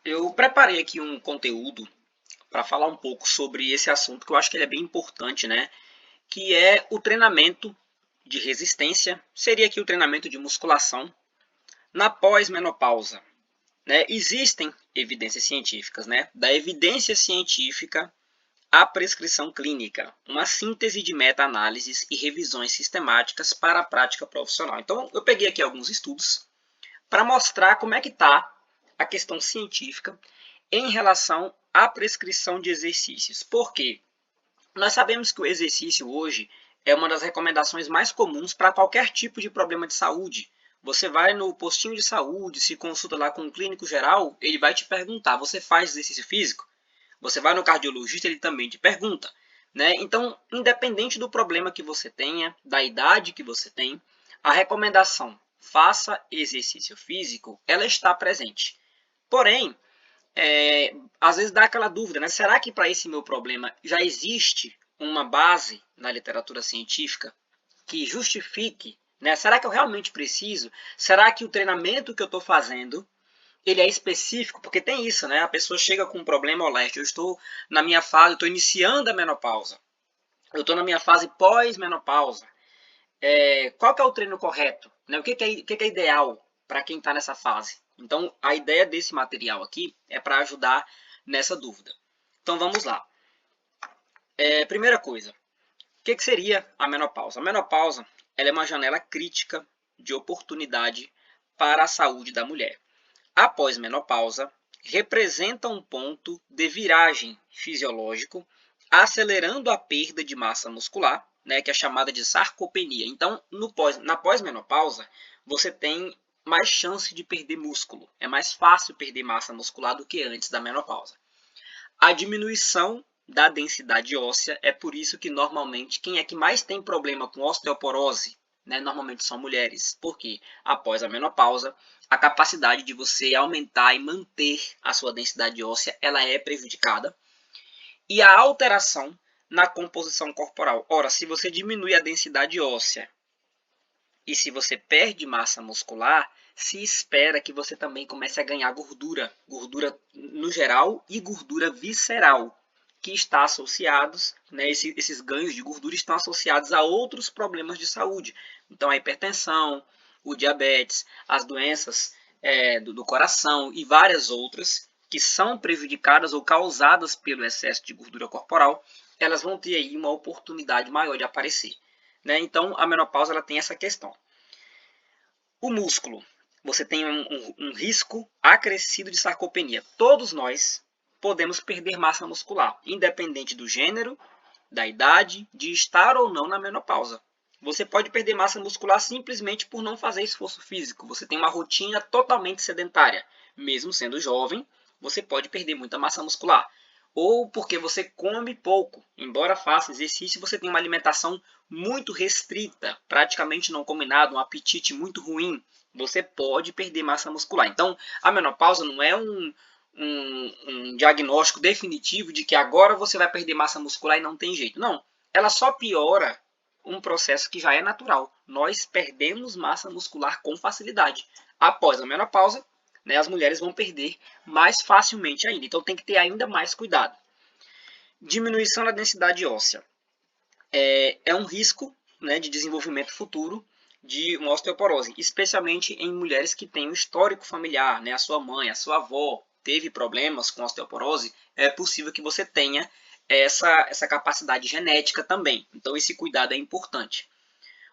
Eu preparei aqui um conteúdo para falar um pouco sobre esse assunto que eu acho que ele é bem importante, né? Que é o treinamento de resistência, seria aqui o treinamento de musculação na pós-menopausa, né? Existem evidências científicas, né? Da evidência científica à prescrição clínica, uma síntese de meta-análises e revisões sistemáticas para a prática profissional. Então, eu peguei aqui alguns estudos para mostrar como é que está a questão científica em relação à prescrição de exercícios. Por quê? Nós sabemos que o exercício hoje é uma das recomendações mais comuns para qualquer tipo de problema de saúde. Você vai no postinho de saúde, se consulta lá com um clínico geral, ele vai te perguntar, você faz exercício físico? Você vai no cardiologista, ele também te pergunta, né? Então, independente do problema que você tenha, da idade que você tem, a recomendação faça exercício físico, ela está presente. Porém, às vezes dá aquela dúvida, né? Será que para esse meu problema já existe uma base na literatura científica que justifique, né? Será que eu realmente preciso? Será que o treinamento que eu estou fazendo ele é específico? Porque tem isso, né? A pessoa chega com um problema, olha, eu estou na minha fase, eu estou iniciando a menopausa, eu estou na minha fase pós-menopausa. Qual que é o treino correto? Né? O que é ideal para quem está nessa fase? Então, a ideia desse material aqui é para ajudar nessa dúvida. Então, vamos lá. Primeira coisa, o que seria a menopausa? A menopausa ela é uma janela crítica de oportunidade para a saúde da mulher. A pós-menopausa representa um ponto de viragem fisiológico, acelerando a perda de massa muscular, né, que é chamada de sarcopenia. Então, na pós-menopausa, você tem mais chance de perder músculo. É mais fácil perder massa muscular do que antes da menopausa. A diminuição da densidade óssea é por isso que normalmente quem é que mais tem problema com osteoporose, né, normalmente são mulheres, porque após a menopausa a capacidade de você aumentar e manter a sua densidade óssea ela é prejudicada e a alteração na composição corporal. Ora, se você diminui a densidade óssea e se você perde massa muscular, se espera que você também comece a ganhar gordura, gordura no geral e gordura visceral, que está associados, né, esses ganhos de gordura estão associados a outros problemas de saúde. Então, a hipertensão, o diabetes, as doenças do coração e várias outras que são prejudicadas ou causadas pelo excesso de gordura corporal, elas vão ter aí uma oportunidade maior de aparecer. Né? Então, a menopausa ela tem essa questão. O músculo. Você tem um risco acrescido de sarcopenia. Todos nós podemos perder massa muscular, independente do gênero, da idade, de estar ou não na menopausa. Você pode perder massa muscular simplesmente por não fazer esforço físico. Você tem uma rotina totalmente sedentária. Mesmo sendo jovem, você pode perder muita massa muscular. Ou porque você come pouco. Embora faça exercício, você tem uma alimentação muito restrita, praticamente não come nada, um apetite muito ruim. Você pode perder massa muscular. Então, a menopausa não é um diagnóstico definitivo de que agora você vai perder massa muscular e não tem jeito. Não, ela só piora um processo que já é natural. Nós perdemos massa muscular com facilidade. Após a menopausa, né, as mulheres vão perder mais facilmente ainda. Então tem que ter ainda mais cuidado. Diminuição da densidade óssea. É um risco, né, de desenvolvimento futuro de uma osteoporose, especialmente em mulheres que têm um histórico familiar, né, a sua mãe, a sua avó teve problemas com osteoporose, é possível que você tenha essa capacidade genética também. Então esse cuidado é importante.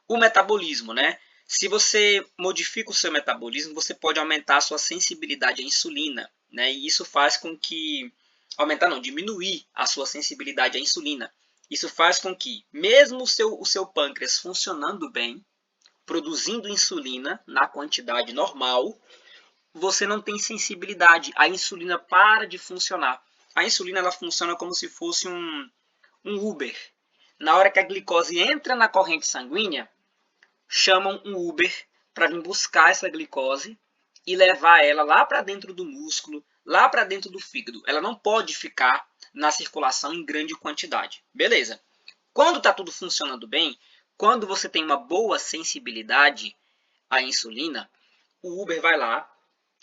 O metabolismo, né? Se você modifica o seu metabolismo, você pode aumentar a sua sensibilidade à insulina, né? E isso faz com que diminuir a sua sensibilidade à insulina. Isso faz com que, mesmo o seu pâncreas funcionando bem, produzindo insulina na quantidade normal, você não tem sensibilidade. A insulina para de funcionar. A insulina ela funciona como se fosse um Uber. Na hora que a glicose entra na corrente sanguínea, chamam um Uber para vir buscar essa glicose e levar ela lá para dentro do músculo, lá para dentro do fígado. Ela não pode ficar na circulação em grande quantidade. Beleza. Quando está tudo funcionando bem, quando você tem uma boa sensibilidade à insulina, o Uber vai lá,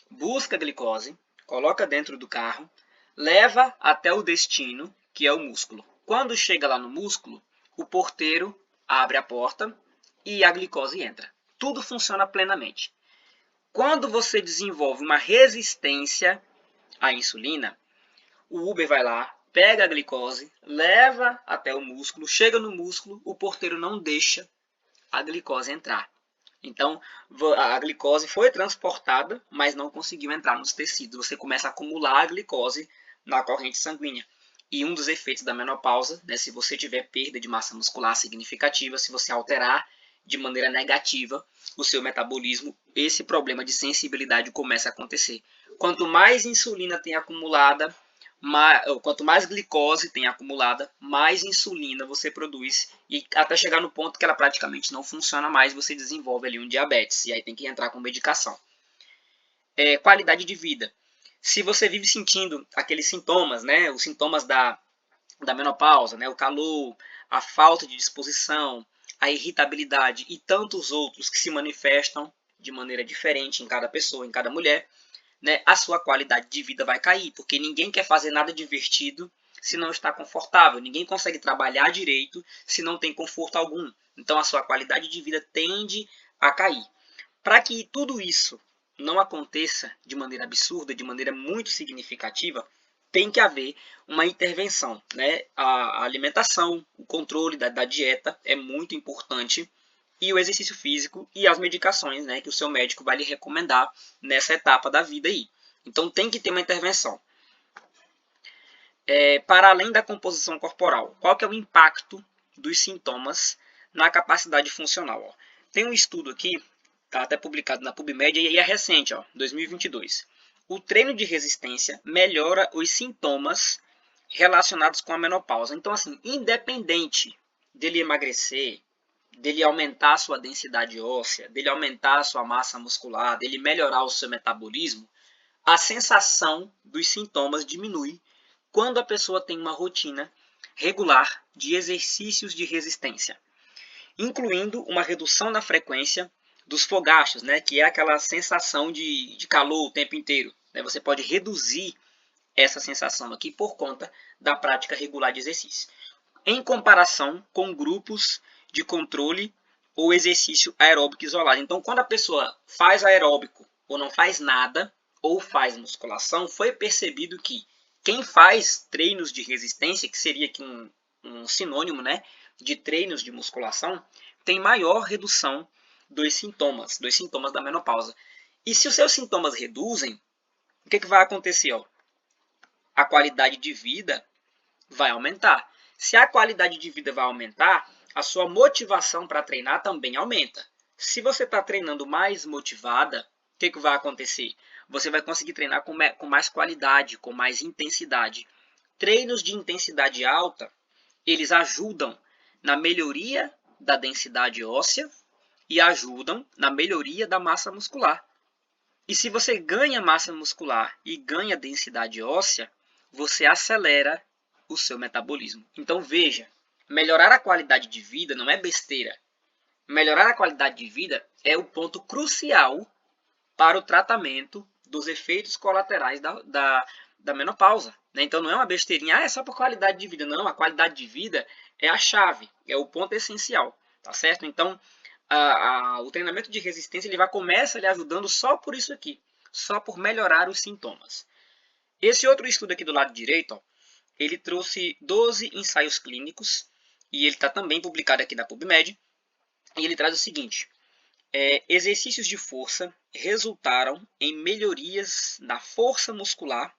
busca a glicose, coloca dentro do carro, leva até o destino, que é o músculo. Quando chega lá no músculo, o porteiro abre a porta e a glicose entra. Tudo funciona plenamente. Quando você desenvolve uma resistência à insulina, o Uber vai lá, pega a glicose, leva até o músculo, chega no músculo, o porteiro não deixa a glicose entrar. Então, a glicose foi transportada, mas não conseguiu entrar nos tecidos. Você começa a acumular a glicose na corrente sanguínea. E um dos efeitos da menopausa, né, se você tiver perda de massa muscular significativa, se você alterar de maneira negativa o seu metabolismo, esse problema de sensibilidade começa a acontecer. Quanto mais insulina tem acumulada, quanto mais glicose tem acumulada, mais insulina você produz, e até chegar no ponto que ela praticamente não funciona mais, você desenvolve ali um diabetes, e aí tem que entrar com medicação. Qualidade de vida. Se você vive sentindo aqueles sintomas, né, os sintomas da menopausa, né, o calor, a falta de disposição, a irritabilidade e tantos outros que se manifestam de maneira diferente em cada pessoa, em cada mulher, né, a sua qualidade de vida vai cair, porque ninguém quer fazer nada divertido se não está confortável, ninguém consegue trabalhar direito se não tem conforto algum. Então a sua qualidade de vida tende a cair. Para que tudo isso não aconteça de maneira absurda, de maneira muito significativa, tem que haver uma intervenção, né? A alimentação, o controle da dieta é muito importante, e o exercício físico e as medicações, né, que o seu médico vai lhe recomendar nessa etapa da vida aí. Então tem que ter uma intervenção. Para além da composição corporal, qual que é o impacto dos sintomas na capacidade funcional? Ó? Tem um estudo aqui, está até publicado na PubMed, e é recente, ó, 2022. O treino de resistência melhora os sintomas relacionados com a menopausa. Então, assim, independente dele emagrecer, dele aumentar a sua densidade óssea, dele aumentar a sua massa muscular, dele melhorar o seu metabolismo, a sensação dos sintomas diminui quando a pessoa tem uma rotina regular de exercícios de resistência, incluindo uma redução na frequência dos fogachos, né, que é aquela sensação de calor o tempo inteiro. Né? Você pode reduzir essa sensação aqui por conta da prática regular de exercício, em comparação com grupos de controle ou exercício aeróbico isolado. Então, quando a pessoa faz aeróbico ou não faz nada, ou faz musculação, foi percebido que quem faz treinos de resistência, que seria aqui um sinônimo, né, de treinos de musculação, tem maior redução dos sintomas da menopausa. E se os seus sintomas reduzem, o que vai acontecer? Ó? A qualidade de vida vai aumentar. Se a qualidade de vida vai aumentar, a sua motivação para treinar também aumenta. Se você está treinando mais motivada, o que vai acontecer? Você vai conseguir treinar com mais qualidade, com mais intensidade. Treinos de intensidade alta, eles ajudam na melhoria da densidade óssea e ajudam na melhoria da massa muscular. E se você ganha massa muscular e ganha densidade óssea, você acelera o seu metabolismo. Então veja, melhorar a qualidade de vida não é besteira. Melhorar a qualidade de vida é o ponto crucial para o tratamento dos efeitos colaterais da menopausa. Né? Então não é uma besteirinha, é só por qualidade de vida. Não, a qualidade de vida é a chave, é o ponto essencial. Tá certo? Então o treinamento de resistência ele começa lhe ajudando só por isso aqui, só por melhorar os sintomas. Esse outro estudo aqui do lado direito, ó, ele trouxe 12 ensaios clínicos, e ele está também publicado aqui na PubMed, e ele traz o seguinte: exercícios de força resultaram em melhorias na força muscular,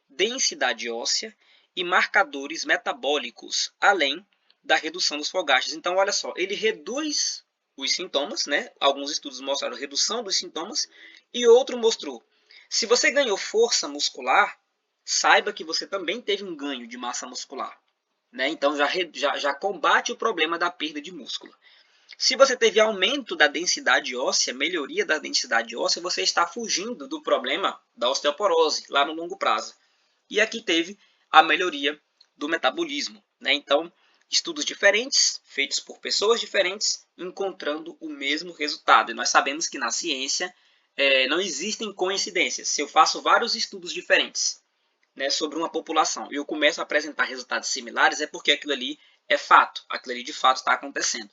densidade óssea e marcadores metabólicos, além da redução dos fogachos. Então, olha só, ele reduz os sintomas, né? Alguns estudos mostraram redução dos sintomas, e outro mostrou, se você ganhou força muscular, saiba que você também teve um ganho de massa muscular. Né? Então, já combate o problema da perda de músculo. Se você teve aumento da densidade óssea, melhoria da densidade óssea, você está fugindo do problema da osteoporose lá no longo prazo. E aqui teve a melhoria do metabolismo. Né? Então, estudos diferentes, feitos por pessoas diferentes, encontrando o mesmo resultado. E nós sabemos que na ciência não existem coincidências. Se eu faço vários estudos diferentes, né, sobre uma população e eu começo a apresentar resultados similares, é porque aquilo ali é fato, aquilo ali de fato está acontecendo.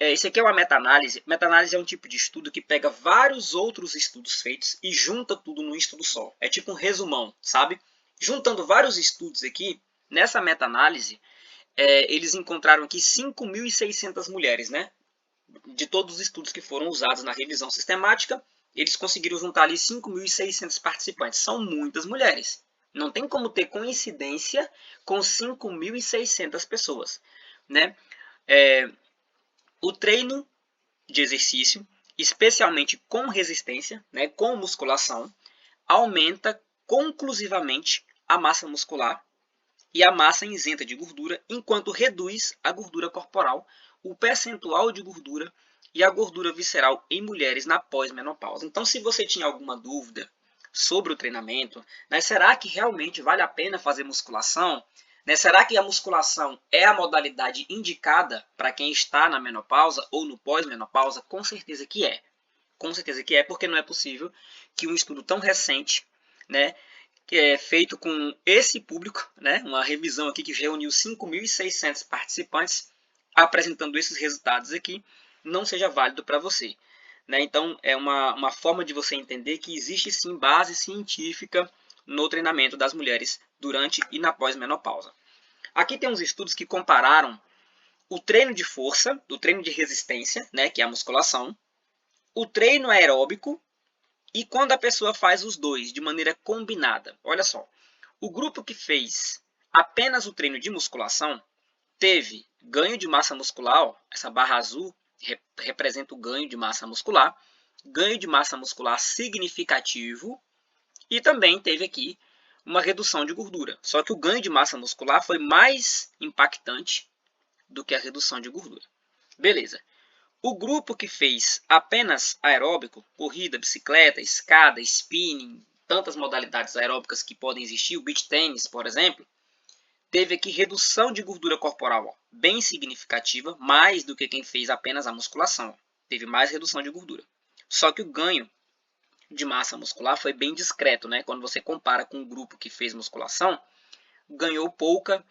Isso aqui é uma meta-análise. Meta-análise é um tipo de estudo que pega vários outros estudos feitos e junta tudo num estudo só. É tipo um resumão, sabe? Juntando vários estudos aqui, nessa meta-análise, eles encontraram aqui 5.600 mulheres, né? De todos os estudos que foram usados na revisão sistemática, eles conseguiram juntar ali 5.600 participantes. São muitas mulheres. Não tem como ter coincidência com 5.600 pessoas, né? O treino de exercício, especialmente com resistência, né, com musculação, aumenta conclusivamente a massa muscular e a massa isenta de gordura, enquanto reduz a gordura corporal, o percentual de gordura e a gordura visceral em mulheres na pós-menopausa. Então, se você tinha alguma dúvida sobre o treinamento, né, será que realmente vale a pena fazer musculação? Né, será que a musculação é a modalidade indicada para quem está na menopausa ou no pós-menopausa? Com certeza que é. Com certeza que é, porque não é possível que um estudo tão recente, né, que é feito com esse público, né, uma revisão aqui que reuniu 5.600 participantes, apresentando esses resultados aqui, não seja válido para você. Né? Então, é uma forma de você entender que existe sim base científica no treinamento das mulheres durante e na pós-menopausa. Aqui tem uns estudos que compararam o treino de força, o treino de resistência, né, que é a musculação, o treino aeróbico e quando a pessoa faz os dois de maneira combinada. Olha só, o grupo que fez apenas o treino de musculação teve ganho de massa muscular, ó, essa barra azul representa o ganho de massa muscular significativo e também teve aqui uma redução de gordura. Só que o ganho de massa muscular foi mais impactante do que a redução de gordura. Beleza. O grupo que fez apenas aeróbico, corrida, bicicleta, escada, spinning, tantas modalidades aeróbicas que podem existir, o beach tennis, por exemplo, teve aqui redução de gordura corporal ó, bem significativa, mais do que quem fez apenas a musculação. Ó. Teve mais redução de gordura. Só que o ganho de massa muscular foi bem discreto, né? Quando você compara com o grupo que fez musculação, ganhou pouca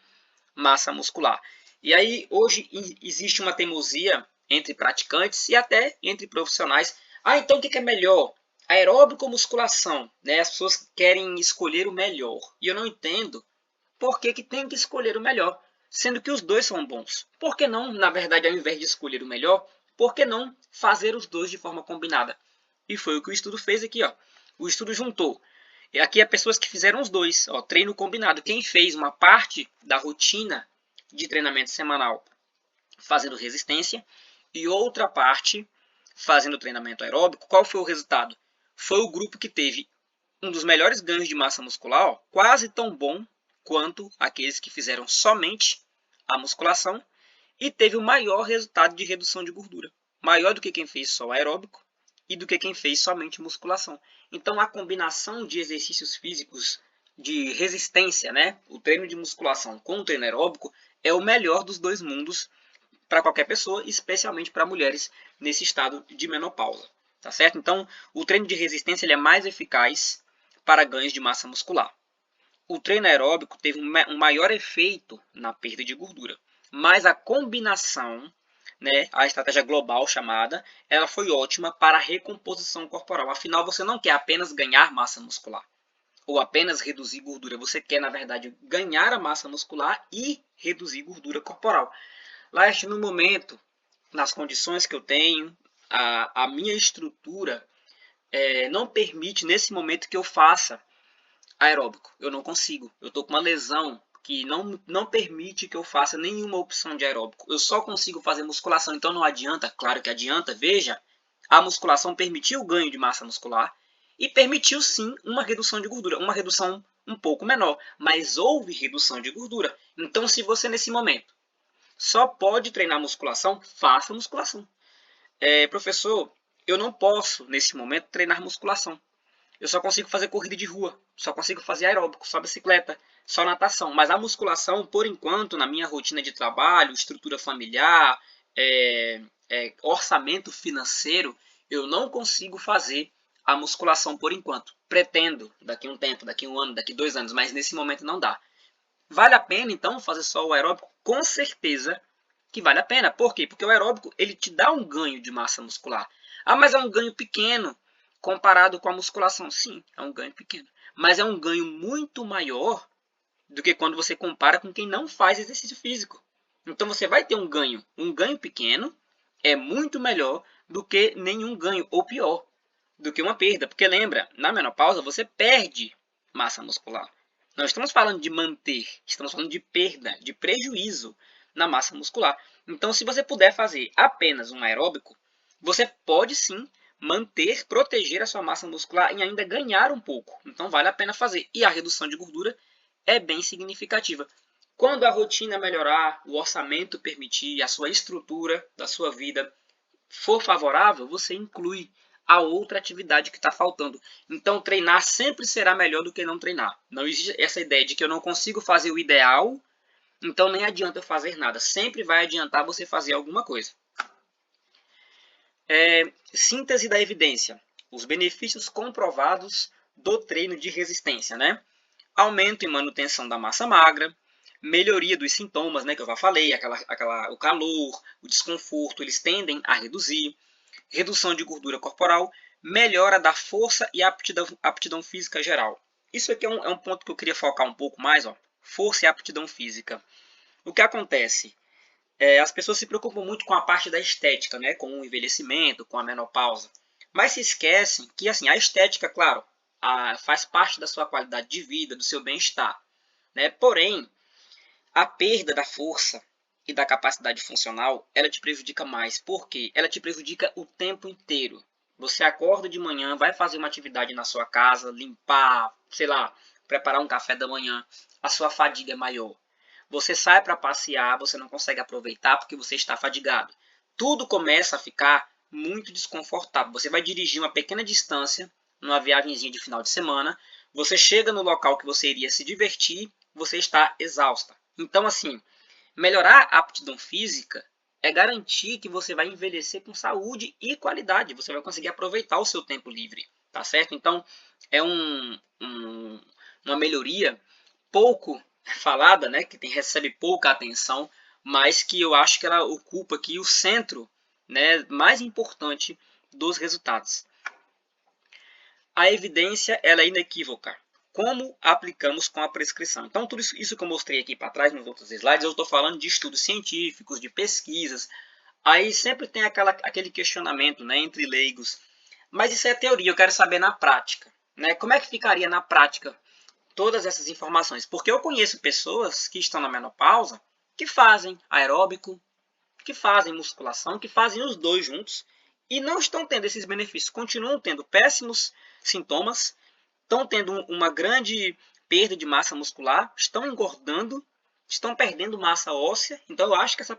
massa muscular. E aí, hoje, existe uma teimosia entre praticantes e até entre profissionais. Então o que é melhor? Aeróbico ou musculação? Né? As pessoas querem escolher o melhor. E eu não entendo por que tem que escolher o melhor, sendo que os dois são bons. Por que não, na verdade, ao invés de escolher o melhor, por que não fazer os dois de forma combinada? E foi o que o estudo fez aqui. Ó. O estudo juntou. E aqui é pessoas que fizeram os dois, ó, treino combinado. Quem fez uma parte da rotina de treinamento semanal fazendo resistência e outra parte fazendo treinamento aeróbico, qual foi o resultado? Foi o grupo que teve um dos melhores ganhos de massa muscular, ó, quase tão bom quanto aqueles que fizeram somente a musculação e teve o maior resultado de redução de gordura, maior do que quem fez só aeróbico e do que quem fez somente musculação. Então, a combinação de exercícios físicos de resistência, né, o treino de musculação com o treino aeróbico, é o melhor dos dois mundos para qualquer pessoa, especialmente para mulheres nesse estado de menopausa. Tá certo? Então, o treino de resistência ele é mais eficaz para ganhos de massa muscular. O treino aeróbico teve um maior efeito na perda de gordura, mas a combinação, né, a estratégia global chamada, ela foi ótima para a recomposição corporal. Afinal, você não quer apenas ganhar massa muscular ou apenas reduzir gordura. Você quer, na verdade, ganhar a massa muscular e reduzir gordura corporal. Leste, no momento, nas condições que eu tenho, a minha estrutura não permite, nesse momento, que eu faça aeróbico. Eu não consigo. Eu estou com uma lesão que não permite que eu faça nenhuma opção de aeróbico. Eu só consigo fazer musculação, então não adianta. Claro que adianta, veja. A musculação permitiu o ganho de massa muscular e permitiu sim uma redução de gordura, uma redução um pouco menor, mas houve redução de gordura. Então, se você nesse momento só pode treinar musculação, faça musculação. Professor, eu não posso nesse momento treinar musculação. Eu só consigo fazer corrida de rua, só consigo fazer aeróbico, só bicicleta, só natação. Mas a musculação, por enquanto, na minha rotina de trabalho, estrutura familiar, orçamento financeiro, eu não consigo fazer a musculação por enquanto. Pretendo, daqui a um tempo, daqui a um ano, daqui a 2 anos, mas nesse momento não dá. Vale a pena, então, fazer só o aeróbico? Com certeza que vale a pena. Por quê? Porque o aeróbico ele te dá um ganho de massa muscular. Ah, mas é um ganho pequeno comparado com a musculação. Sim, é um ganho pequeno. Mas é um ganho muito maior do que quando você compara com quem não faz exercício físico. Então você vai ter um ganho. Um ganho pequeno é muito melhor do que nenhum ganho, ou pior, do que uma perda. Porque lembra, na menopausa você perde massa muscular. Não estamos falando de manter, estamos falando de perda, de prejuízo na massa muscular. Então, se você puder fazer apenas um aeróbico, você pode sim manter, proteger a sua massa muscular e ainda ganhar um pouco. Então, vale a pena fazer. E a redução de gordura é bem significativa. Quando a rotina melhorar, o orçamento permitir, a sua estrutura da sua vida for favorável, você inclui a outra atividade que está faltando. Então, treinar sempre será melhor do que não treinar. Não existe essa ideia de que eu não consigo fazer o ideal, então nem adianta eu fazer nada. Sempre vai adiantar você fazer alguma coisa. Síntese da evidência. Os benefícios comprovados do treino de resistência, né? Aumento e manutenção da massa magra, melhoria dos sintomas, né, que eu já falei, o calor, o desconforto, eles tendem a reduzir, redução de gordura corporal, melhora da força e aptidão física geral. Isso aqui é um ponto que eu queria focar um pouco mais, ó, força e aptidão física. O que acontece? As pessoas se preocupam muito com a parte da estética, né, com o envelhecimento, com a menopausa, mas se esquecem que assim, a estética, claro, faz parte da sua qualidade de vida, do seu bem-estar, né? Porém, a perda da força e da capacidade funcional, ela te prejudica mais. Por quê? Ela te prejudica o tempo inteiro. Você acorda de manhã, vai fazer uma atividade na sua casa, limpar, sei lá, preparar um café da manhã, a sua fadiga é maior. Você sai para passear, você não consegue aproveitar porque você está fadigado. Tudo começa a ficar muito desconfortável. Você vai dirigir uma pequena distância, numa viagemzinha de final de semana, você chega no local que você iria se divertir, você está exausta. Então, assim, melhorar a aptidão física é garantir que você vai envelhecer com saúde e qualidade. Você vai conseguir aproveitar o seu tempo livre, tá certo? Então, é uma melhoria pouco falada, né, que recebe pouca atenção, mas que eu acho que ela ocupa aqui o centro, né, mais importante dos resultados. A evidência ela é inequívoca. Como aplicamos com a prescrição? Então, tudo isso que eu mostrei aqui para trás nos outros slides, eu estou falando de estudos científicos, de pesquisas. Aí sempre tem aquele questionamento, né, entre leigos. Mas isso é teoria, eu quero saber na prática. Né? Como é que ficaria na prática todas essas informações? Porque eu conheço pessoas que estão na menopausa que fazem aeróbico, que fazem musculação, que fazem os dois juntos e não estão tendo esses benefícios. Continuam tendo péssimos sintomas, estão tendo uma grande perda de massa muscular, estão engordando, estão perdendo massa óssea. Então eu acho que essas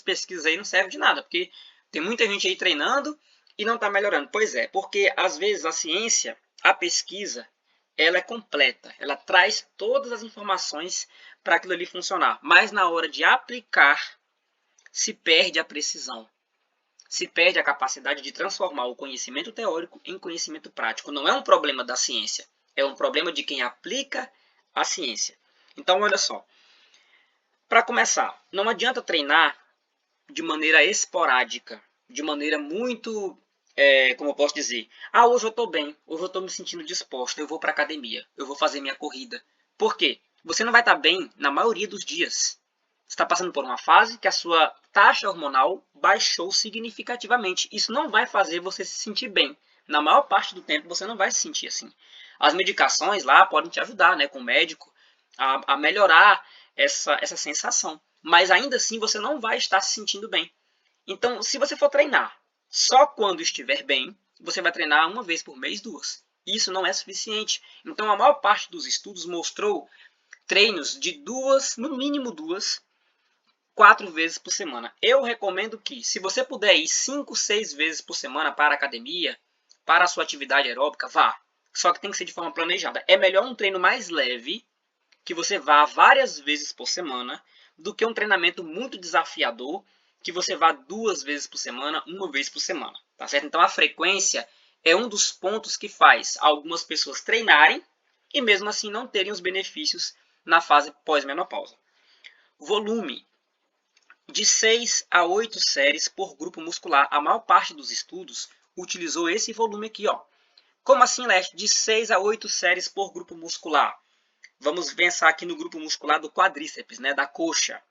pesquisas aí não servem de nada, porque tem muita gente aí treinando e não está melhorando. Pois é, porque às vezes a ciência, a pesquisa, ela é completa, ela traz todas as informações para aquilo ali funcionar, mas na hora de aplicar se perde a precisão, se perde a capacidade de transformar o conhecimento teórico em conhecimento prático. Não é um problema da ciência, é um problema de quem aplica a ciência. Então, olha só, para começar, não adianta treinar de maneira esporádica, de maneira muito, como eu posso dizer, hoje eu estou bem, hoje eu estou me sentindo disposto, eu vou para a academia, eu vou fazer minha corrida. Por quê? Você não vai estar bem na maioria dos dias. Você está passando por uma fase que a sua taxa hormonal baixou significativamente. Isso não vai fazer você se sentir bem. Na maior parte do tempo você não vai se sentir assim. As medicações lá podem te ajudar, né, com o médico, a melhorar essa sensação. Mas ainda assim você não vai estar se sentindo bem. Então, se você for treinar só quando estiver bem, você vai treinar uma vez por mês, 2. Isso não é suficiente. Então, a maior parte dos estudos mostrou treinos de 2, no mínimo 2, 4 vezes por semana. Eu recomendo que, se você puder ir 5, 6 vezes por semana para a academia, para a sua atividade aeróbica, vá. Só que tem que ser de forma planejada. É melhor um treino mais leve, que você vá várias vezes por semana, do que um treinamento muito desafiador, que você vá 2 vezes por semana, 1 vez por semana. tá certo? Então, a frequência é um dos pontos que faz algumas pessoas treinarem e mesmo assim não terem os benefícios na fase pós-menopausa. Volume. De 6 a 8 séries por grupo muscular. A maior parte dos estudos utilizou esse volume aqui, ó. Como assim, Leste? De 6 a 8 séries por grupo muscular. Vamos pensar aqui no grupo muscular do quadríceps, né, da coxa.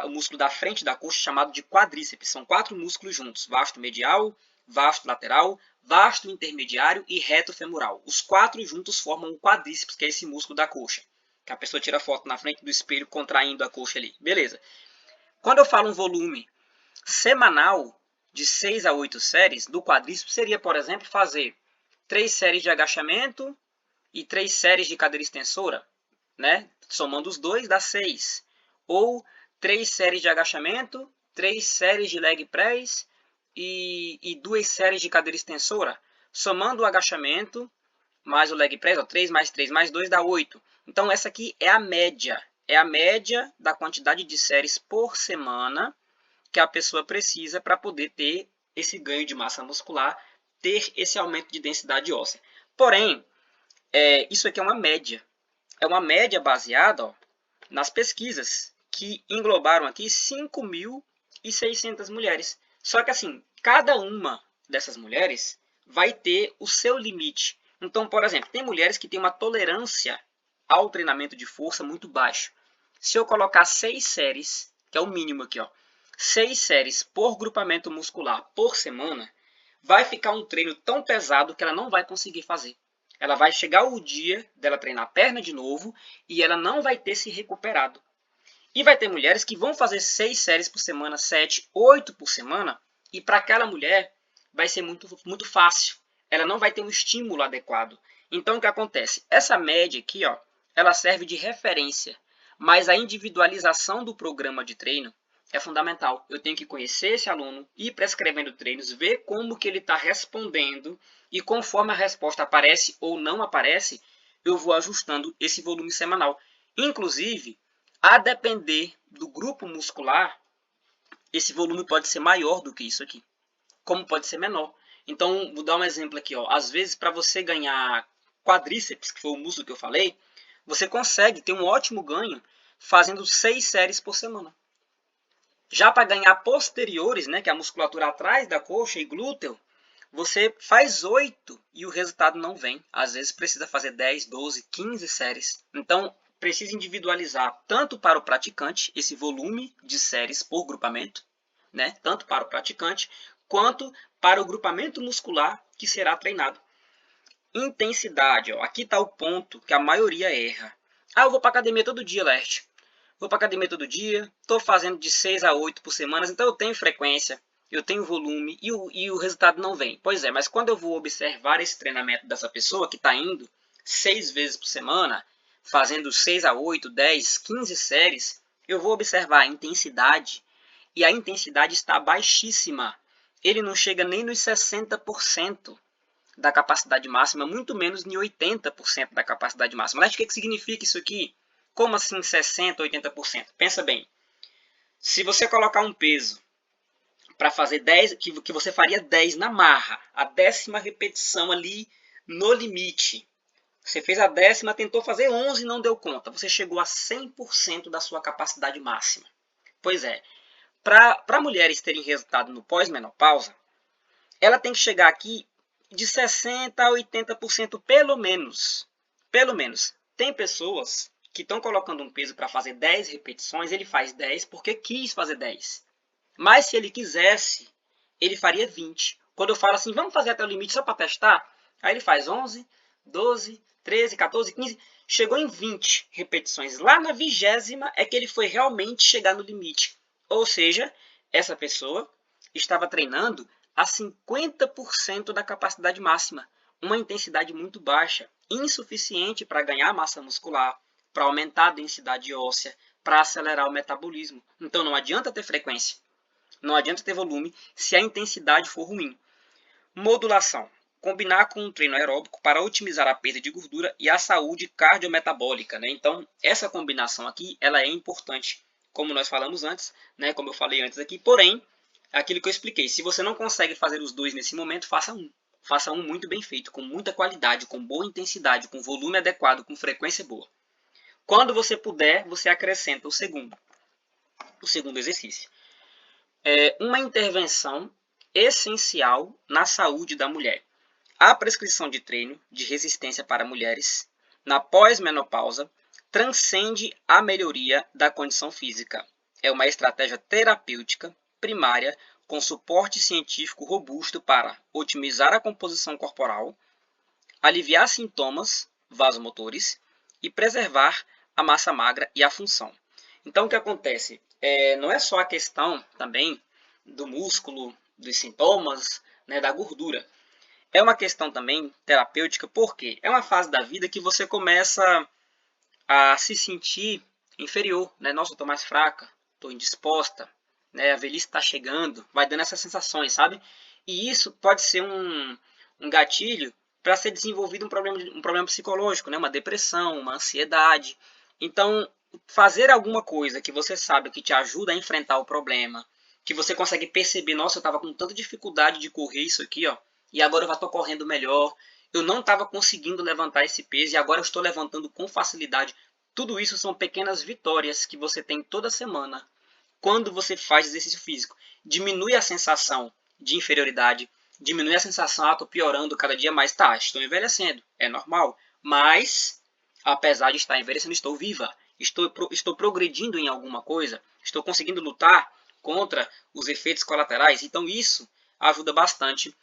O músculo da frente da coxa chamado de quadríceps. São 4 músculos juntos. Vasto medial, vasto lateral, vasto intermediário e reto femoral. Os 4 juntos formam o quadríceps, que é esse músculo da coxa. Que a pessoa tira foto na frente do espelho contraindo a coxa ali. Beleza. Quando eu falo um volume semanal de 6 a 8 séries do quadríceps, seria, por exemplo, fazer 3 séries de agachamento e 3 séries de cadeira extensora, né? Somando os dois dá 6. Ou 3 séries de agachamento, 3 séries de leg press e 2 séries de cadeira extensora. Somando o agachamento mais o leg press, ó, 3 mais 3 mais 2 dá 8. Então, essa aqui é a média. É a média da quantidade de séries por semana que a pessoa precisa para poder ter esse ganho de massa muscular, ter esse aumento de densidade óssea. Porém, isso aqui é uma média. É uma média baseada, ó, nas pesquisas que englobaram aqui 5.600 mulheres. Só que assim, cada uma dessas mulheres vai ter o seu limite. Então, por exemplo, tem mulheres que têm uma tolerância ao treinamento de força muito baixo. Se eu colocar 6 séries, que é o mínimo aqui, ó, 6 séries por grupamento muscular por semana, vai ficar um treino tão pesado que ela não vai conseguir fazer. Ela vai chegar o dia dela treinar a perna de novo e ela não vai ter se recuperado. E vai ter mulheres que vão fazer 6 séries por semana, 7, 8 por semana, e para aquela mulher vai ser muito fácil. Ela não vai ter um estímulo adequado. Então, o que acontece? Essa média aqui, ó, ela serve de referência, mas a individualização do programa de treino é fundamental. Eu tenho que conhecer esse aluno, ir prescrevendo treinos, ver como que ele está respondendo, e conforme a resposta aparece ou não aparece, eu vou ajustando esse volume semanal. Inclusive, a depender do grupo muscular, esse volume pode ser maior do que isso aqui, como pode ser menor. Então, vou dar um exemplo aqui, ó. Às vezes, para você ganhar quadríceps, que foi o músculo que eu falei, você consegue ter um ótimo ganho fazendo 6 séries por semana. Já para ganhar posteriores, né, que é a musculatura atrás da coxa e glúteo, você faz 8 e o resultado não vem. Às vezes precisa fazer 10, 12, 15 séries. Então, precisa individualizar tanto para o praticante, esse volume de séries por grupamento, né, tanto para o praticante, quanto para o grupamento muscular que será treinado. Intensidade, ó, aqui está o ponto que a maioria erra. Eu vou para academia todo dia, Leste. Vou para academia todo dia, estou fazendo de 6 a 8 por semana, então eu tenho frequência, eu tenho volume e o resultado não vem. Pois é, mas quando eu vou observar esse treinamento dessa pessoa que está indo 6 vezes por semana, fazendo 6 a 8, 10, 15 séries, eu vou observar a intensidade e a intensidade está baixíssima. Ele não chega nem nos 60% da capacidade máxima, muito menos em 80% da capacidade máxima. Mas o que significa isso aqui? Como assim 60%, 80%? Pensa bem. Se você colocar um peso para fazer 10, que você faria 10 na marra, a 10ª repetição ali no limite. Você fez a 10ª, tentou fazer 11 e não deu conta. Você chegou a 100% da sua capacidade máxima. Pois é, para mulheres terem resultado no pós-menopausa, ela tem que chegar aqui de 60% a 80% pelo menos. Pelo menos. Tem pessoas que estão colocando um peso para fazer 10 repetições, ele faz 10 porque quis fazer 10. Mas se ele quisesse, ele faria 20. Quando eu falo assim, vamos fazer até o limite só para testar, aí ele faz 11, 12, 13, 14, 15, chegou em 20 repetições. Lá na 20ª é que ele foi realmente chegar no limite. Ou seja, essa pessoa estava treinando a 50% da capacidade máxima, uma intensidade muito baixa, insuficiente para ganhar massa muscular, para aumentar a densidade óssea, para acelerar o metabolismo. Então não adianta ter frequência, não adianta ter volume se a intensidade for ruim. Modulação. Combinar com um treino aeróbico para otimizar a perda de gordura e a saúde cardiometabólica, né? Então, essa combinação aqui ela é importante, como nós falamos antes, né? Como eu falei antes aqui, porém, É aquilo que eu expliquei. Se você não consegue fazer os dois nesse momento, faça um. Faça um muito bem feito, com muita qualidade, com boa intensidade, com volume adequado, com frequência boa. Quando você puder, você acrescenta o segundo exercício. É uma intervenção essencial na saúde da mulher. A prescrição de treino de resistência para mulheres na pós-menopausa transcende a melhoria da condição física. É uma estratégia terapêutica primária com suporte científico robusto para otimizar a composição corporal, aliviar sintomas vasomotores e preservar a massa magra e a função. Então, o que acontece? Não é só a questão também do músculo, dos sintomas, né, da gordura. É uma questão também terapêutica, porque é uma fase da vida que você começa a se sentir inferior, né? Nossa, eu estou mais fraca, estou indisposta, né? A velhice está chegando, vai dando essas sensações, sabe? E isso pode ser um gatilho para ser desenvolvido um problema psicológico, né? Uma depressão, uma ansiedade. Então, fazer alguma coisa que você sabe que te ajuda a enfrentar o problema, que você consegue perceber, nossa, eu estava com tanta dificuldade de correr isso aqui, ó, e agora eu já estou correndo melhor. Eu não estava conseguindo levantar esse peso e agora eu estou levantando com facilidade. Tudo isso são pequenas vitórias que você tem toda semana quando você faz exercício físico. Diminui a sensação de inferioridade, diminui a sensação, estou piorando cada dia mais. Tá, estou envelhecendo, é normal. Mas, apesar de estar envelhecendo, estou viva. Estou progredindo em alguma coisa. Estou conseguindo lutar contra os efeitos colaterais. Então, isso ajuda bastante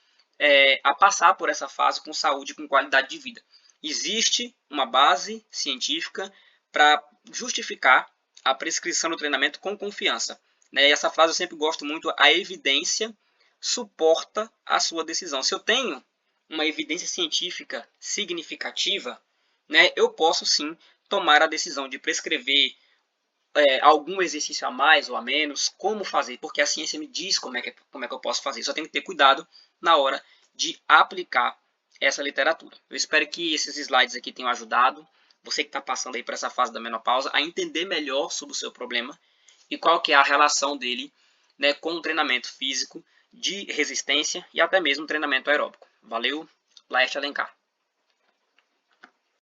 a passar por essa fase com saúde e com qualidade de vida. Existe uma base científica para justificar a prescrição do treinamento com confiança. Né? E essa frase eu sempre gosto muito, a evidência suporta a sua decisão. Se eu tenho uma evidência científica significativa, né, eu posso sim tomar a decisão de prescrever algum exercício a mais ou a menos, como fazer, porque a ciência me diz como é que eu posso fazer. Só tenho que ter cuidado na hora de aplicar essa literatura. Eu espero que esses slides aqui tenham ajudado você que está passando aí por essa fase da menopausa a entender melhor sobre o seu problema e qual que é a relação dele, né, com o treinamento físico de resistência e até mesmo treinamento aeróbico. Valeu, Laerte Alencar.